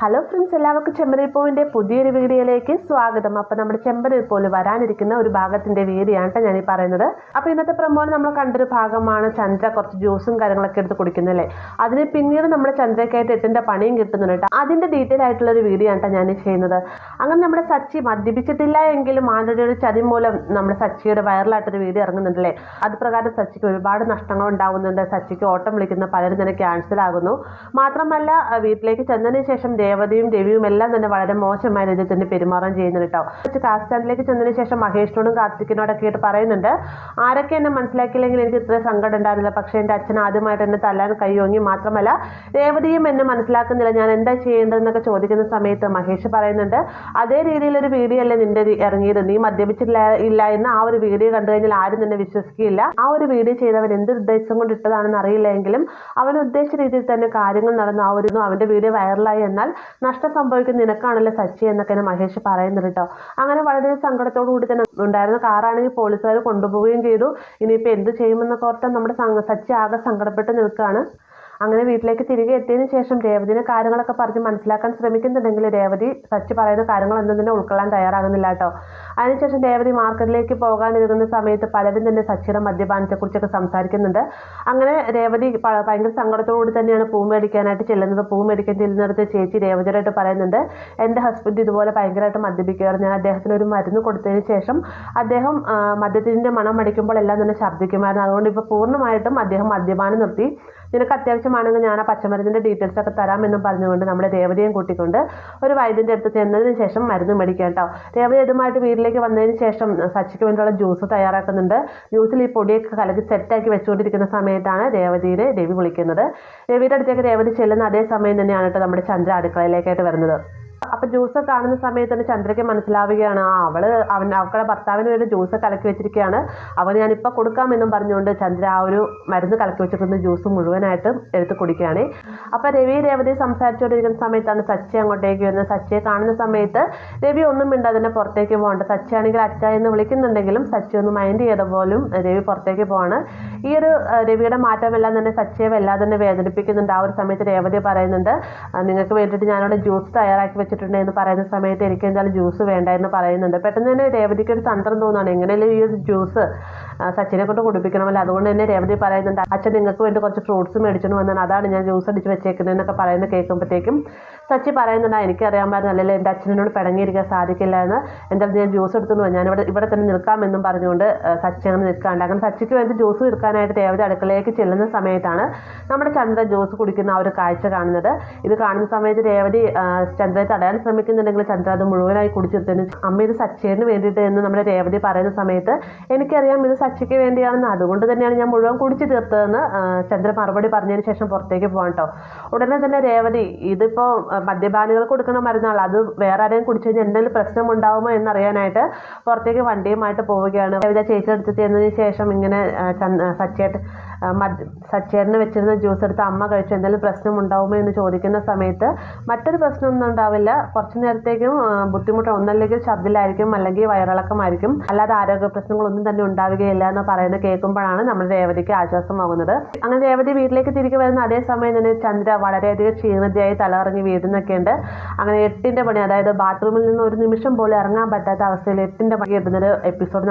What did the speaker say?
Hello friends, എല്ലാവർക്കും ചെമ്പനീർ പൂവിൻ്റെ പുതിയൊരു വീഡിയോയിലേക്ക് സ്വാഗതം. അപ്പോൾ നമ്മുടെ ചെമ്പനീർ പൂവിൽ വരാനിരിക്കുന്ന ഒരു ഭാഗത്തിൻ്റെ വീഡിയോ ആണ് ഞാൻ ഈ പറയുന്നത്. അപ്പോൾ ഇന്നത്തെ പ്രമോയിൽ നമ്മൾ കണ്ടൊരു ഭാഗമാണ് ചന്ദ്ര കുറച്ച് ജ്യൂസും കാര്യങ്ങളൊക്കെ എടുത്ത് കുടിക്കുന്നല്ലേ. അതിന് പിന്നീട് നമ്മുടെ ചന്ദ്രയ്ക്കായിട്ട് 8ന്റെ പണിയും കിട്ടുന്നുണ്ട് കേട്ടോ. അതിൻ്റെ ഡീറ്റെയിൽ ആയിട്ടുള്ളൊരു വീഡിയോ ആണ് ഞാൻ ചെയ്യുന്നത്. അങ്ങനെ നമ്മുടെ സച്ചി മദ്യപിച്ചിട്ടില്ല എങ്കിലും ആരുടെ ഒരു ചതി മൂലം നമ്മുടെ സച്ചിയുടെ വൈറലായിട്ടൊരു വീഡിയോ ഇറങ്ങുന്നുണ്ടല്ലേ. അത് പ്രകാരം സച്ചിക്ക് ഒരുപാട് നഷ്ടങ്ങൾ ഉണ്ടാകുന്നുണ്ട്. സച്ചിക്ക് ഓട്ടം വിളിക്കുന്ന പലരും തന്നെ ക്യാൻസൽ ആകുന്നു. മാത്രമല്ല വീട്ടിലേക്ക് ചെന്നതിന് ശേഷം ദേവതയും രവിയും എല്ലാം തന്നെ വളരെ മോശമായ രീതിയിൽ തന്നെ പെരുമാറാൻ ചെയ്യുന്നുണ്ട് കേട്ടോ. കാർ സ്റ്റാൻഡിലേക്ക് ചെന്നതിന് ശേഷം മഹേഷിനോടും കാർത്തിക്കിനോടൊക്കെ ആയിട്ട് പറയുന്നുണ്ട്, ആരൊക്കെ എന്നെ മനസ്സിലാക്കിയില്ലെങ്കിൽ എനിക്ക് ഇത്ര സങ്കടം ഉണ്ടായിരുന്നില്ല. പക്ഷേ എൻ്റെ അച്ഛൻ ആദ്യമായിട്ട് എന്നെ തല്ലാൻ കൈയോങ്ങി. മാത്രമല്ല രേവതിയും എന്നെ മനസ്സിലാക്കുന്നില്ല, ഞാൻ എന്താ ചെയ്യേണ്ടതെന്നൊക്കെ ചോദിക്കുന്ന സമയത്ത് മഹേഷ് പറയുന്നുണ്ട്, അതേ രീതിയിലൊരു വീഡിയോ അല്ലേ നിന്റെ ഇറങ്ങിയത്, നീ മദ്യപിച്ചില്ല എന്ന് ആ ഒരു വീഡിയോ കണ്ടു കഴിഞ്ഞാൽ ആരും തന്നെ വിശ്വസിക്കുകയില്ല. ആ ഒരു വീഡിയോ ചെയ്തവൻ എന്ത് ഉദ്ദേശം കൊണ്ട് ഇട്ടതാണെന്ന് അറിയില്ല എങ്കിലും അവൻ ഉദ്ദേശിച്ച രീതിയിൽ തന്നെ കാര്യങ്ങൾ നടന്നു. അവൻ്റെ വീഡിയോ വൈറലായി, എന്നാൽ നഷ്ടം സംഭവിക്കുന്ന നിനക്കാണല്ലോ സച്ചി എന്നൊക്കെ മഹേഷ് പറയുന്നുണ്ട് കേട്ടോ. അങ്ങനെ വളരെ സങ്കടത്തോടു കൂടി തന്നെ ഉണ്ടായിരുന്ന കാറാണെങ്കിൽ പോലീസുകാർ കൊണ്ടുപോവുകയും ചെയ്തു. ഇനിയിപ്പോൾ എന്ത് ചെയ്യുമെന്നൊക്കെ ഓർത്താൽ നമ്മുടെ സച്ചി ആകെ സങ്കടപ്പെട്ട് നിൽക്കുകയാണ്. അങ്ങനെ വീട്ടിലേക്ക് തിരികെ എത്തിയതിനു ശേഷം രേവതിനെ കാര്യങ്ങളൊക്കെ പറഞ്ഞ് മനസ്സിലാക്കാൻ ശ്രമിക്കുന്നുണ്ടെങ്കിൽ രേവതി സച്ചി പറയുന്ന കാര്യങ്ങളൊന്നും തന്നെ ഉൾക്കൊള്ളാൻ തയ്യാറാകുന്നില്ല കേട്ടോ. അതിനുശേഷം രേവതി മാർക്കറ്റിലേക്ക് പോകാനിരിക്കുന്ന സമയത്ത് പലരും തന്നെ സച്ചിയുടെ മദ്യപാനത്തെക്കുറിച്ചൊക്കെ സംസാരിക്കുന്നുണ്ട്. അങ്ങനെ രേവതി ഭയങ്കര സങ്കടത്തോടുകൂടി തന്നെയാണ് പൂ മേടിക്കാനായിട്ട് ചെല്ലുന്നത്. പൂ മേടിക്കാൻ ചെല്ലുന്നിടത്ത് ചേച്ചി രേവതിയായിട്ട് പറയുന്നുണ്ട്, എൻ്റെ ഹസ്ബൻഡ് ഇതുപോലെ ഭയങ്കരമായിട്ട് മദ്യപിക്കുമായിരുന്നു. ഞാൻ അദ്ദേഹത്തിന് ഒരു മരുന്ന് കൊടുത്തതിന് ശേഷം അദ്ദേഹം മദ്യത്തിൻ്റെ മണം അടിക്കുമ്പോൾ എല്ലാം തന്നെ ഛർദ്ദിക്കുമായിരുന്നു. അതുകൊണ്ട് ഇപ്പോൾ പൂർണ്ണമായിട്ടും അദ്ദേഹം മദ്യപാനം നിർത്തി. നിനക്ക് അത്യാവശ്യമാണെങ്കിൽ ഞാൻ ആ പച്ചമരുന്നിൻ്റെ ഡീറ്റെയിൽസ് ഒക്കെ തരാമെന്നും പറഞ്ഞുകൊണ്ട് നമ്മുടെ രേവതിയും കൂട്ടിക്കൊണ്ട് ഒരു വൈദ്യൻ്റെ അടുത്ത് ചെന്നതിന് ശേഷം മരുന്ന് മേടിക്കാം കേട്ടോ. രേവതി ഇതുമായിട്ട് വീട്ടിലേക്ക് വന്നതിന് ശേഷം സച്ചിക്ക് വേണ്ടിയുള്ള ജ്യൂസ് തയ്യാറാക്കുന്നുണ്ട്. ജ്യൂസിൽ ഈ പൊടിയൊക്കെ കലക്കി സെറ്റാക്കി വെച്ചുകൊണ്ടിരിക്കുന്ന സമയത്താണ് രേവതിയെ രവി വിളിക്കുന്നത്. രവിയുടെ അടുത്തേക്ക് രേവതി ചെല്ലുന്ന അതേ സമയം തന്നെയാണ് കേട്ടോ നമ്മുടെ ചന്ദ്ര അടുക്കളയിലേക്കായിട്ട് വരുന്നത്. അപ്പം ജ്യൂസ് കാണുന്ന സമയത്ത് തന്നെ ചന്ദ്രയ്ക്ക് മനസ്സിലാവുകയാണ്, അവളുടെ ഭർത്താവിന് വേണ്ടി ജ്യൂസ് കലക്കി വെച്ചിരിക്കുകയാണ്, അവന് ഞാനിപ്പോൾ കൊടുക്കാമെന്നും പറഞ്ഞുകൊണ്ട് ചന്ദ്ര ആ ഒരു മരുന്ന് കലക്കി വെച്ചിരിക്കുന്ന ജ്യൂസ് മുഴുവനായിട്ട് എടുത്ത് കുടിക്കുകയാണ്. അപ്പം രവി സംസാരിച്ചുകൊണ്ടിരിക്കുന്ന സമയത്താണ് സച്ചി അങ്ങോട്ടേക്ക് വരുന്നത്. സച്ചിയെ കാണുന്ന സമയത്ത് രവി ഒന്നും മിണ്ടാതെ തന്നെ പുറത്തേക്ക് പോകണ്ട. സച്ചിയാണെങ്കിൽ അച്ഛ എന്ന് വിളിക്കുന്നുണ്ടെങ്കിലും സച്ചി ഒന്ന് മൈൻഡ് ചെയ്ത പോലും രവി പുറത്തേക്ക് പോവാണ്. ഈ ഒരു രവിയുടെ മാറ്റമെല്ലാം തന്നെ സച്ചിയെ വല്ലാതെ തന്നെ വേദനിപ്പിക്കുന്നുണ്ട്. ആ ഒരു സമയത്ത് രേവതി പറയുന്നുണ്ട്, നിങ്ങൾക്ക് വേണ്ടിയിട്ട് ഞാനിവിടെ ജ്യൂസ് തയ്യാറാക്കി വെച്ചിട്ടുണ്ട് എന്ന് പറയുന്ന സമയത്ത് എനിക്ക് എന്തായാലും ജ്യൂസ് വേണ്ട എന്ന് പറയുന്നുണ്ട്. പെട്ടെന്ന് തന്നെ രേവതിക്ക് ഒരു തന്ത്രം തോന്നുകയാണ്, എങ്ങനെയല്ലേ ഈ ഒരു ജ്യൂസ് സച്ചിനെ കൊണ്ട് കുടിപ്പിക്കണമല്ലോ. അതുകൊണ്ട് തന്നെ രേവതി പറയുന്നുണ്ട്, അച്ഛൻ നിങ്ങൾക്ക് വേണ്ടി കുറച്ച് ഫ്രൂട്ട്സ് മേടിച്ചിട്ട് വന്നാണ്, അതാണ് ഞാൻ ജ്യൂസ് അടിച്ച് വെച്ചേക്കുന്നതെന്നൊക്കെ പറയുന്നത് കേൾക്കുമ്പോഴത്തേക്കും സച്ചി പറയുന്നുണ്ട്, എനിക്കറിയാമായിരുന്നു അല്ലല്ലോ എൻ്റെ അച്ഛനോട് പിണങ്ങിയിരിക്കാൻ സാധിക്കില്ല എന്ന്, എന്തായാലും ഞാൻ ജ്യൂസ് എടുത്തു ഞാൻ ഇവിടെ തന്നെ നിൽക്കാമെന്നും പറഞ്ഞുകൊണ്ട് സച്ചി അങ്ങനെ നിൽക്കാണ്ട്. അങ്ങനെ സച്ചിക്ക് വേണ്ടി ജ്യൂസ് എടുക്കാനായിട്ട് രേവതി അടുക്കളയിലേക്ക് ചെല്ലുന്ന സമയത്താണ് നമ്മുടെ ചന്ദ്ര ജ്യൂസ് കുടിക്കുന്ന ആ ഒരു കാഴ്ച കാണുന്നത്. ഇത് കാണുന്ന സമയത്ത് രേവതി ചന്ദ്രയെ തടയാൻ ശ്രമിക്കുന്നുണ്ടെങ്കിൽ ചന്ദ്ര അത് മുഴുവനായി കുടിച്ചെടുത്തതിന് അമ്മ ഇത് സച്ചിന് വേണ്ടിയിട്ട് എന്ന് നമ്മുടെ രേവതി പറയുന്ന സമയത്ത് എനിക്കറിയാം ഇത് സച്ചിക്ക് വേണ്ടിയാണെന്ന്, അതുകൊണ്ട് തന്നെയാണ് ഞാൻ മുഴുവൻ കുടിച്ചു തീർത്തതെന്ന് ചന്ദ്ര മറുപടി പറഞ്ഞതിന് ശേഷം പുറത്തേക്ക് പോകാൻ കേട്ടോ. ഉടനെ തന്നെ രേവതി ഇതിപ്പോൾ മദ്യപാനികൾക്ക് കൊടുക്കണ മരുന്നാണ്, അത് വേറെ ആരെയും കുടിച്ചു കഴിഞ്ഞാൽ എന്തെങ്കിലും പ്രശ്നം ഉണ്ടാകുമോ എന്നറിയാനായിട്ട് പുറത്തേക്ക് വണ്ടിയുമായിട്ട് പോവുകയാണ്. രേവതി ചേച്ചിയുടെ അടുത്ത് ചെന്നതിന് ശേഷം ഇങ്ങനെ സച്ചേട്ടന് വെച്ചിരുന്ന ജ്യൂസ് എടുത്ത് അമ്മ കഴിച്ചു, എന്തെങ്കിലും പ്രശ്നം ഉണ്ടാവുമോ എന്ന് ചോദിക്കുന്ന സമയത്ത് മറ്റൊരു പ്രശ്നമൊന്നും ഉണ്ടാവില്ല, കുറച്ചു നേരത്തേക്കും ബുദ്ധിമുട്ട്, ഒന്നല്ലെങ്കിൽ ഛർദ്ദിലായിരിക്കും അല്ലെങ്കിൽ വയറിളക്കമായിരിക്കും, അല്ലാതെ ആരോഗ്യ പ്രശ്നങ്ങളൊന്നും തന്നെ ഉണ്ടാവുകയില്ല എന്ന് പറയുന്നത് കേൾക്കുമ്പോഴാണ് നമ്മുടെ രേവതിക്ക് ആശ്വാസമാകുന്നത്. അങ്ങനെ രേവതി വീട്ടിലേക്ക് തിരികെ വരുന്ന അതേ സമയം തന്നെ ചന്ദ്ര വളരെയധികം ക്ഷീണിതയായി തലകറങ്ങി വീഴുന്നൊക്കെ ഉണ്ട്. അങ്ങനെ 8ന്റെ പണി, അതായത് ബാത്റൂമിൽ നിന്ന് ഒരു നിമിഷം പോലും ഇറങ്ങാൻ പറ്റാത്ത അവസ്ഥയിൽ 8ന്റെ പണി ഇടുന്നൊരു എപ്പിസോഡ്